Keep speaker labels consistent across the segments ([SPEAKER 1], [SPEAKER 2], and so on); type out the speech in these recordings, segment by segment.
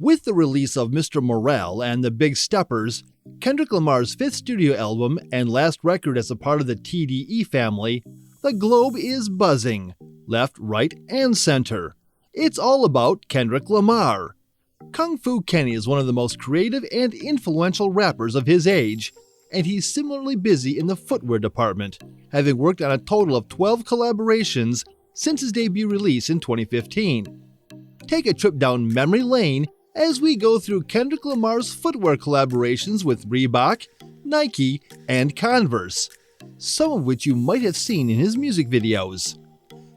[SPEAKER 1] With the release of Mr. Morale and the Big Steppers, Kendrick Lamar's fifth studio album and last record as a part of the T.D.E family, the globe is buzzing, left, right, and center. It's all about Kendrick Lamar. Kung Fu Kenny is one of the most creative and influential rappers of his age, and he's similarly busy in the footwear department, having worked on a total of 12 collaborations since his debut release in 2015. Take a trip down memory lane as we go through Kendrick Lamar's footwear collaborations with Reebok, Nike, and Converse, some of which you might have seen in his music videos.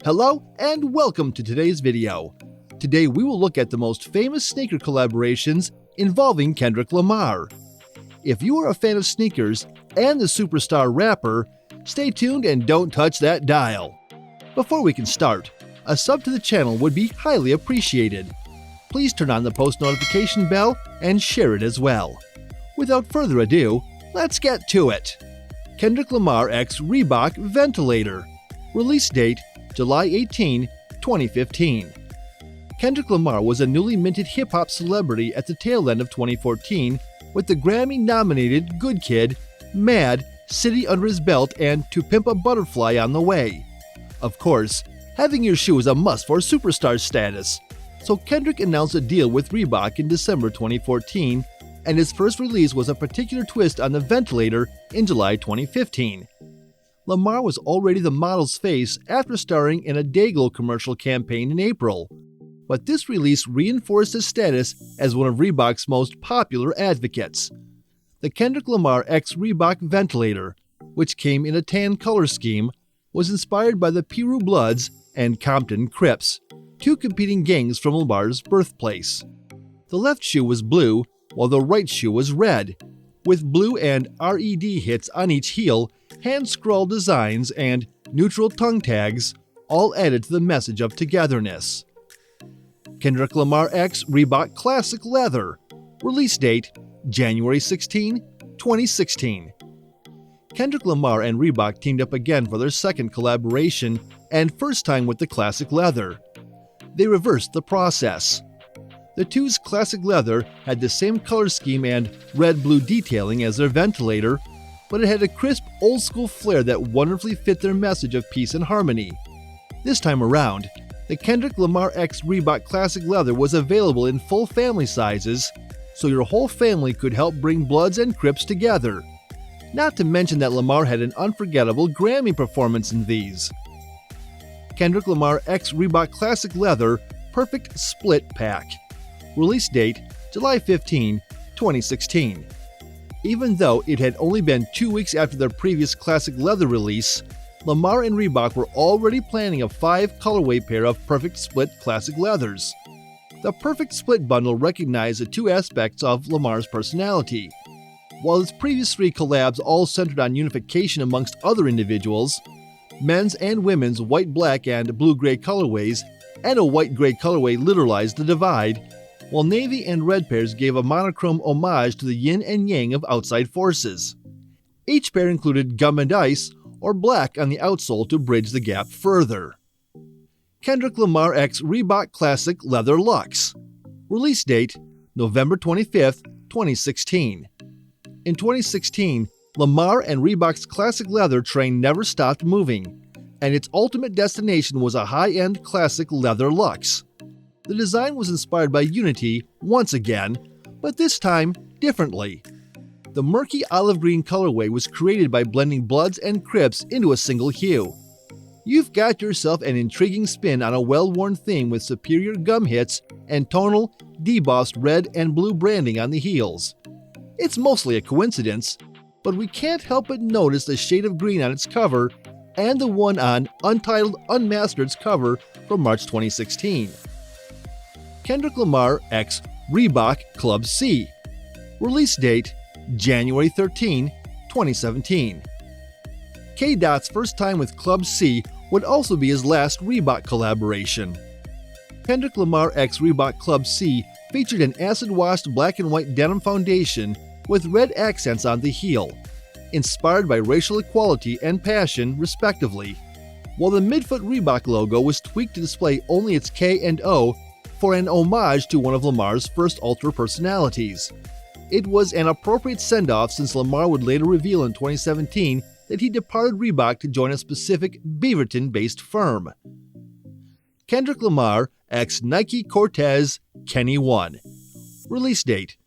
[SPEAKER 1] Hello and welcome to today's video. Today we will look at the most famous sneaker collaborations involving Kendrick Lamar. If you are a fan of sneakers and the superstar rapper, stay tuned and don't touch that dial. Before we can start, a sub to the channel would be highly appreciated. Please turn on the post notification bell and share it as well. Without further ado, let's get to it. Kendrick Lamar x Reebok Ventilator. Release date July 18, 2015. Kendrick Lamar was a newly minted hip-hop celebrity at the tail end of 2014 with the Grammy-nominated Good Kid, Mad, City under his belt, and To Pimp a Butterfly on the way. Of course, having your shoe is a must for superstar status, so Kendrick announced a deal with Reebok in December 2014, and his first release was a particular twist on the Ventilator in July 2015. Lamar was already the model's face after starring in a Dayglow commercial campaign in April, but this release reinforced his status as one of Reebok's most popular advocates. The Kendrick Lamar x Reebok Ventilator, which came in a tan color scheme, was inspired by the Piru Bloods and Compton Crips, two competing gangs from Lamar's birthplace. The left shoe was blue, while the right shoe was red, with blue and RED hits on each heel, hand-scrawled designs, and neutral tongue tags, all added to the message of togetherness. Kendrick Lamar x Reebok Classic Leather. Release date January 16, 2016. Kendrick Lamar and Reebok teamed up again for their second collaboration and first time with the Classic Leather. They reversed the process. The two's Classic Leather had the same color scheme and red-blue detailing as their Ventilator, but it had a crisp, old-school flair that wonderfully fit their message of peace and harmony. This time around, the Kendrick Lamar x Reebok Classic Leather was available in full family sizes, so your whole family could help bring Bloods and Crips together. Not to mention that Lamar had an unforgettable Grammy performance in these. Kendrick Lamar x Reebok Classic Leather Perfect Split Pack. Release date July 15, 2016. Even though it had only been 2 weeks after their previous Classic Leather release, Lamar and Reebok were already planning a 5-colorway pair of Perfect Split Classic Leathers. The Perfect Split bundle recognized the two aspects of Lamar's personality. While his previous 3 collabs all centered on unification amongst other individuals, men's and women's white, black, and blue-gray colorways, and a white-gray colorway literalized the divide, while navy and red pairs gave a monochrome homage to the yin and yang of outside forces. Each pair included gum and ice, or black on the outsole to bridge the gap further. Kendrick Lamar x Reebok Classic Leather Luxe. Release date November 25, 2016. In 2016, Lamar and Reebok's Classic Leather train never stopped moving, and its ultimate destination was a high-end Classic Leather Luxe. The design was inspired by Unity once again, but this time differently. The murky olive green colorway was created by blending Bloods and Crips into a single hue. You've got yourself an intriguing spin on a well-worn theme with superior gum hits and tonal, debossed red and blue branding on the heels. It's mostly a coincidence, but we can't help but notice the shade of green on its cover and the one on Untitled Unmastered's cover from March 2016. Kendrick Lamar x Reebok Club C. Release date January 13, 2017. K-Dot's first time with Club C would also be his last Reebok collaboration. Kendrick Lamar x Reebok Club C featured an acid-washed black and white denim foundation with red accents on the heel, inspired by racial equality and passion, respectively, while the midfoot Reebok logo was tweaked to display only its K and O, for an homage to one of Lamar's first Ultra personalities. It was an appropriate send-off since Lamar would later reveal in 2017 that he departed Reebok to join a specific Beaverton-based firm. Kendrick Lamar x Nike CORTEZ KENNY 1. Release date: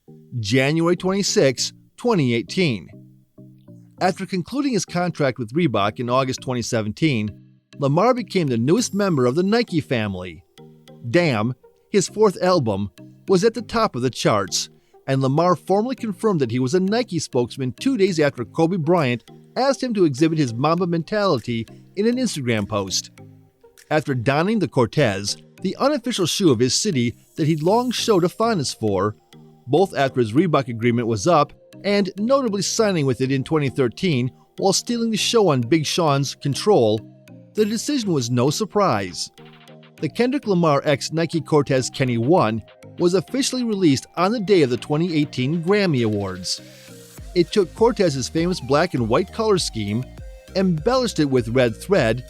[SPEAKER 1] January 26, 2018. After concluding his contract with Reebok in August 2017, Lamar became the newest member of the Nike family. Damn, his fourth album, was at the top of the charts, and Lamar formally confirmed that he was a Nike spokesman 2 days after Kobe Bryant asked him to exhibit his Mamba mentality in an Instagram post. After donning the CORTEZ, the unofficial shoe of his city that he'd long showed a fondness for, both after his Reebok agreement was up and notably signing with it in 2013 while stealing the show on Big Sean's Control, the decision was no surprise. The Kendrick Lamar x Nike CORTEZ KENNY 1 was officially released on the day of the 2018 Grammy Awards. It took CORTEZ's famous black and white color scheme, embellished it with red thread,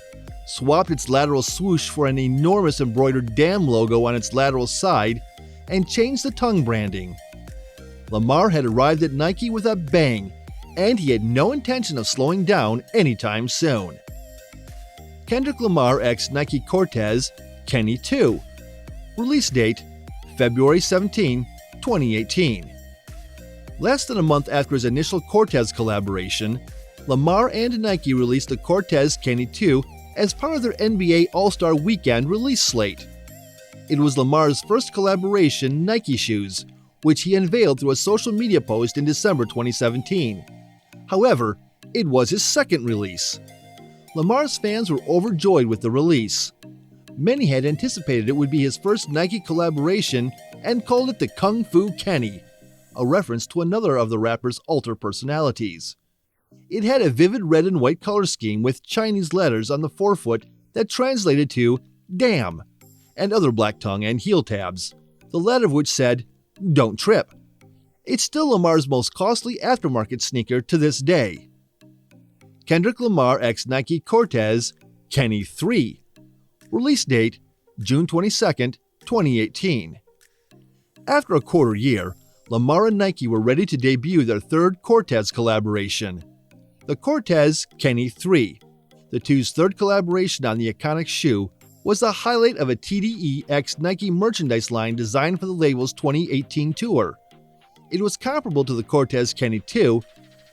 [SPEAKER 1] swapped its lateral swoosh for an enormous embroidered Damn logo on its lateral side, and changed the tongue branding. Lamar had arrived at Nike with a bang, and he had no intention of slowing down anytime soon. Kendrick Lamar x Nike CORTEZ KENNY 2. Release date: February 17, 2018. Less than a month after his initial CORTEZ collaboration, Lamar and Nike released the CORTEZ KENNY 2 as part of their NBA All-Star Weekend release slate. It was Lamar's first collaboration Nike shoes, which he unveiled through a social media post in December 2017. However, it was his second release. Lamar's fans were overjoyed with the release. Many had anticipated it would be his first Nike collaboration and called it the Kung Fu Kenny, a reference to another of the rapper's alter personalities. It had a vivid red and white color scheme with Chinese letters on the forefoot that translated to "Damn," and other black tongue and heel tabs, the latter of which said, "Don't trip." It's still Lamar's most costly aftermarket sneaker to this day. Kendrick Lamar x Nike CORTEZ KENNY 3. Release date: June 22, 2018. After a quarter year, Lamar and Nike were ready to debut their third CORTEZ collaboration, the CORTEZ KENNY 3. The two's third collaboration on the iconic shoe was the highlight of a T.D.E x Nike merchandise line designed for the label's 2018 tour. It was comparable to the CORTEZ KENNY 2,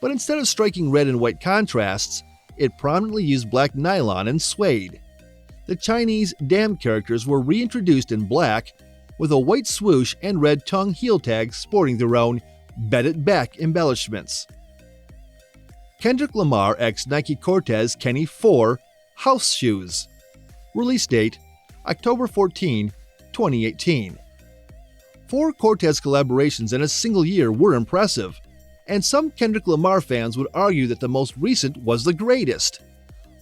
[SPEAKER 1] but instead of striking red and white contrasts, it prominently used black nylon and suede. The Chinese Damn characters were reintroduced in black, with a white swoosh and red tongue heel tags sporting their own "Bet It Back" embellishments. Kendrick Lamar x Nike CORTEZ KENNY 4 House Shoes. Release date: October 14, 2018. 4 CORTEZ collaborations in a single year were impressive, and some Kendrick Lamar fans would argue that the most recent was the greatest.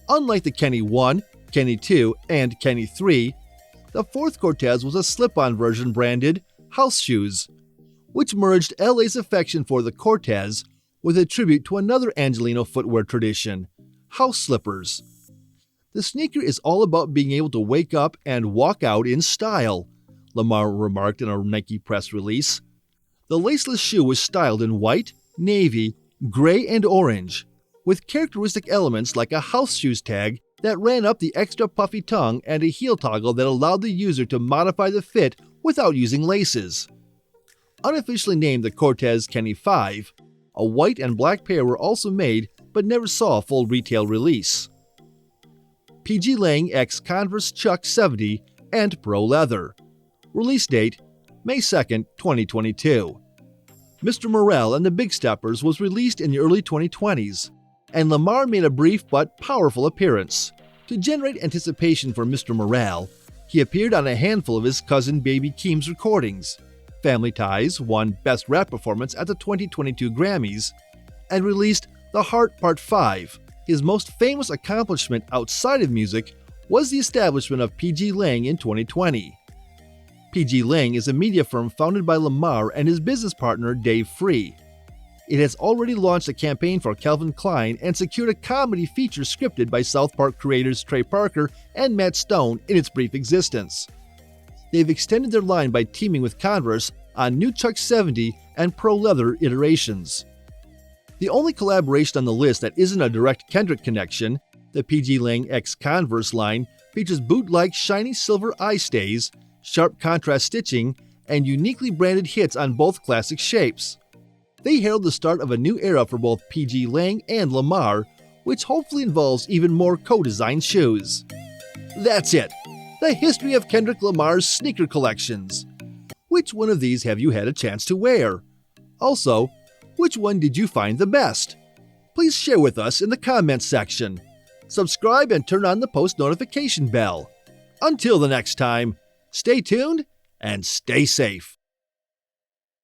[SPEAKER 1] Unlike the KENNY 1, KENNY 2, and KENNY 3, the fourth CORTEZ was a slip-on version branded House Shoes, which merged LA's affection for the CORTEZ with a tribute to another Angelino footwear tradition, house slippers. The sneaker is all about being able to wake up and walk out in style, Lamar remarked in a Nike press release. The laceless shoe was styled in white, navy, gray, and orange, with characteristic elements like a house shoes tag that ran up the extra puffy tongue and a heel toggle that allowed the user to modify the fit without using laces. Unofficially named the CORTEZ KENNY 5, a white and black pair were also made but never saw a full retail release. PG Lang x Converse Chuck 70 and Pro Leather. Release date: May 2, 2022. Mr. Morale and the Big Steppers was released in the early 2020s, and Lamar made a brief but powerful appearance. To generate anticipation for Mr. Morale, he appeared on a handful of his cousin Baby Keem's recordings. Family Ties won Best Rap Performance at the 2022 Grammys, and released The Heart Part 5. His most famous accomplishment outside of music was the establishment of PG Lang in 2020. PG Lang is a media firm founded by Lamar and his business partner Dave Free. It has already launched a campaign for Calvin Klein and secured a comedy feature scripted by South Park creators Trey Parker and Matt Stone in its brief existence. they've extended their line by teaming with Converse on new Chuck 70 and Pro Leather iterations. The only collaboration on the list that isn't a direct Kendrick connection, the PG Lang X Converse line, features boot-like shiny silver eye stays, sharp contrast stitching, and uniquely branded hits on both classic shapes. They herald the start of a new era for both PG Lang and Lamar, which hopefully involves even more co-designed shoes. That's it! The history of Kendrick Lamar's sneaker collections. Which one of these have you had a chance to wear? Also, which one did you find the best? Please share with us in the comments section. Subscribe and turn on the post notification bell. Until the next time, stay tuned and stay safe.